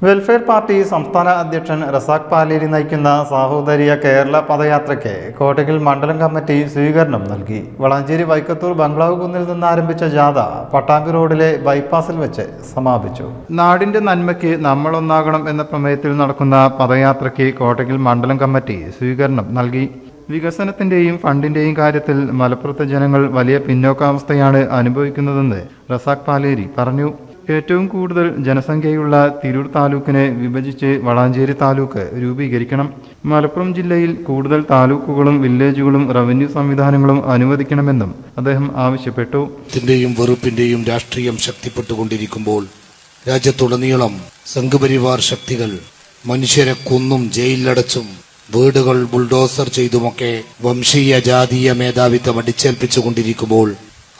Welfare party സംസ്ഥാന അധ്യക്ഷൻ റസാഖ് പാലേരി നയിക്കുന്ന സാഹോദര്യ കേരള പദയാത്രയ്ക്ക് കോട്ടയ്ക്കൽ മണ്ഡലം കമ്മിറ്റി സ്വീകരണം നൽകി. വളാഞ്ചേരി വൈക്കത്തൂർ ബംഗ്ലാവ് കുന്നിൽ നിന്ന് ആരംഭിച്ച ജാഥ പട്ടാമ്പി റോഡിലെ ബൈപ്പാസിൽ വെച്ച് സമാപിച്ചു. നാടിന്റെ നന്മയ്ക്ക് നമ്മളൊന്നാകണം എന്ന പ്രമേയത്തിൽ നടക്കുന്ന പദയാത്രയ്ക്ക് കോട്ടയ്ക്കൽ മണ്ഡലം കമ്മിറ്റി സ്വീകരണം നൽകി. വികസനത്തിന്റെയും ഫണ്ടിന്റെയും കാര്യത്തിൽ മലപ്പുറത്തെ ജനങ്ങൾ വലിയ പിന്നോക്കാവസ്ഥയാണ് അനുഭവിക്കുന്നതെന്ന് റസാഖ് പാലേരി പറഞ്ഞു. ഏറ്റവും കൂടുതൽ ജനസംഖ്യയുള്ള തിരൂർ താലൂക്കിനെ വിഭജിച്ച് വളാഞ്ചേരി താലൂക്ക് രൂപീകരിക്കണം. മലപ്പുറം ജില്ലയിൽ കൂടുതൽ താലൂക്കുകളും വില്ലേജുകളും റവന്യൂ സംവിധാനങ്ങളും അനുവദിക്കണമെന്നും അദ്ദേഹം ആവശ്യപ്പെട്ടു. വെറുപ്പിന്റെയും രാഷ്ട്രീയം ശക്തിപ്പെട്ടുകൊണ്ടിരിക്കുമ്പോൾ രാജ്യത്തുടനീളം സംഘപരിവാർ ശക്തികൾ മനുഷ്യരെ കൊന്നും ജയിലിലടച്ചും വീടുകൾ ബുൾഡോസർ ചെയ്തുമൊക്കെ വംശീയ ജാതീയ മേധാവിത്വം അടിച്ചേൽപ്പിച്ചുകൊണ്ടിരിക്കുമ്പോൾ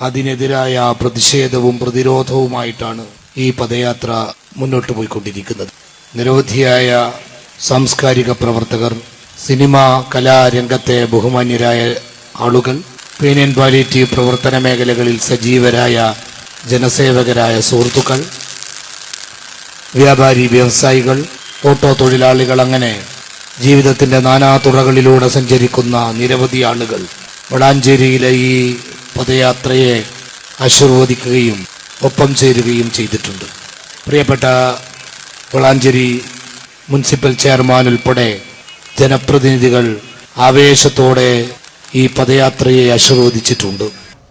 അതിനെതിരായ പ്രതിഷേധവും പ്രതിരോധവുമായിട്ടാണ് ഈ പദയാത്ര മുന്നോട്ട് പോയിക്കൊണ്ടിരിക്കുന്നത്. നിരവധിയായ സാംസ്കാരിക പ്രവർത്തകർ, സിനിമാ കലാരംഗത്തെ ബഹുമാന്യരായ ആളുകൾ, പെയിൻ ആൻഡ് പാലിയേറ്റീവ് പ്രവർത്തന മേഖലകളിൽ സജീവരായ ജനസേവകരായ സുഹൃത്തുക്കൾ, വ്യാപാരി വ്യവസായികൾ, ഓട്ടോ തൊഴിലാളികൾ, അങ്ങനെ ജീവിതത്തിന്റെ നാനാതുറകളിലൂടെ സഞ്ചരിക്കുന്ന നിരവധി ആളുകൾ വളാഞ്ചേരിയിലെ ഈ പദയാത്രയെ ആശീർവദിക്കുകയും ഒപ്പം ചേരുകയും ചെയ്തിട്ടുണ്ട്. പ്രിയപ്പെട്ട വളാഞ്ചേരി മുനിസിപ്പൽ ചെയർമാൻ ഉൾപ്പെടെ ജനപ്രതിനിധികൾ ആവേശത്തോടെ ഈ പദയാത്രയെ ആശീർവദിച്ചിട്ടുണ്ട്.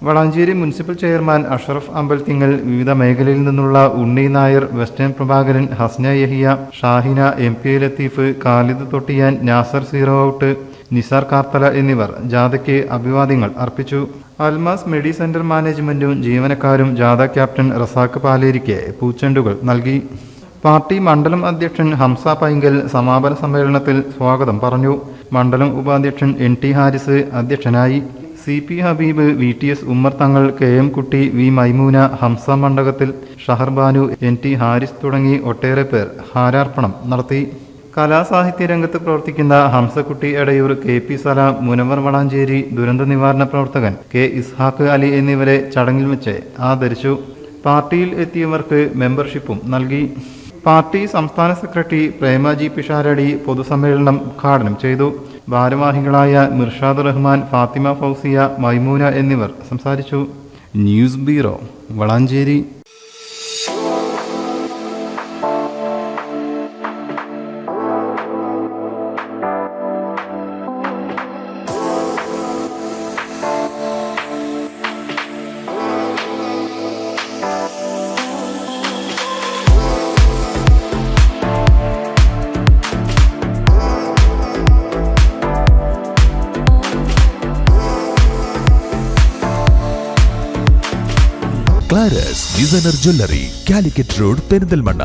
വളാഞ്ചേരി മുനിസിപ്പൽ ചെയർമാൻ അഷറഫ് അമ്പലത്തിങ്ങൽ, വിവിധ മേഖലയിൽ നിന്നുള്ള Unni Nair, western Prabhakaran, Hasna Yahiya, Shahina, MP Latheef, Khalid Thottiyan, Nasar zero out, Nisar Karthala എന്നിവർ ജാഥയ്ക്ക് അഭിവാദ്യങ്ങൾ അർപ്പിച്ചു. അൽമാസ് മെഡി സെന്റർ മാനേജ്മെന്റും ജീവനക്കാരും ജാഥ ക്യാപ്റ്റൻ റസാഖ് പാലേരിക്ക് പൂച്ചെണ്ടുകൾ നൽകി. പാർട്ടി മണ്ഡലം അധ്യക്ഷൻ ഹംസ പൈങ്കൽ സമാപന സമ്മേളനത്തിൽ സ്വാഗതം പറഞ്ഞു. മണ്ഡലം ഉപാധ്യക്ഷൻ NT ഹാരിസ് അധ്യക്ഷനായി. CP ഹബീബ്, VTS ഉമ്മർ തങ്ങൾ, KM കുട്ടി, V മൈമൂന, ഹംസ മണ്ഡകത്തിൽ, ഷഹർബാനു, NT ഹാരിസ് തുടങ്ങി ഒട്ടേറെ പേർ ഹാരാർപ്പണം നടത്തി. കലാസാഹിത്യ രംഗത്ത് പ്രവർത്തിക്കുന്ന ഹംസക്കുട്ടി എടയൂർ, KP സലാം, മുനവർ വളാഞ്ചേരി, ദുരന്ത നിവാരണ പ്രവർത്തകൻ K ഇസ്ഹാഖ് അലി എന്നിവരെ ചടങ്ങിൽ വെച്ച് ആദരിച്ചു. പാർട്ടിയിൽ എത്തിയവർക്ക് മെമ്പർഷിപ്പും നൽകി. പാർട്ടി സംസ്ഥാന സെക്രട്ടറി പ്രേമ G പിഷാരടി പൊതുസമ്മേളനം ഉദ്ഘാടനം ചെയ്തു. ഭാരവാഹികളായ മിർഷാദ് റഹ്മാൻ, ഫാത്തിമ ഫൗസിയ, മൈമൂന എന്നിവർ സംസാരിച്ചു. News bureau, Valanchery. ക്ലാരസ് designer jewellery, Calicut road, Perinthalmanna.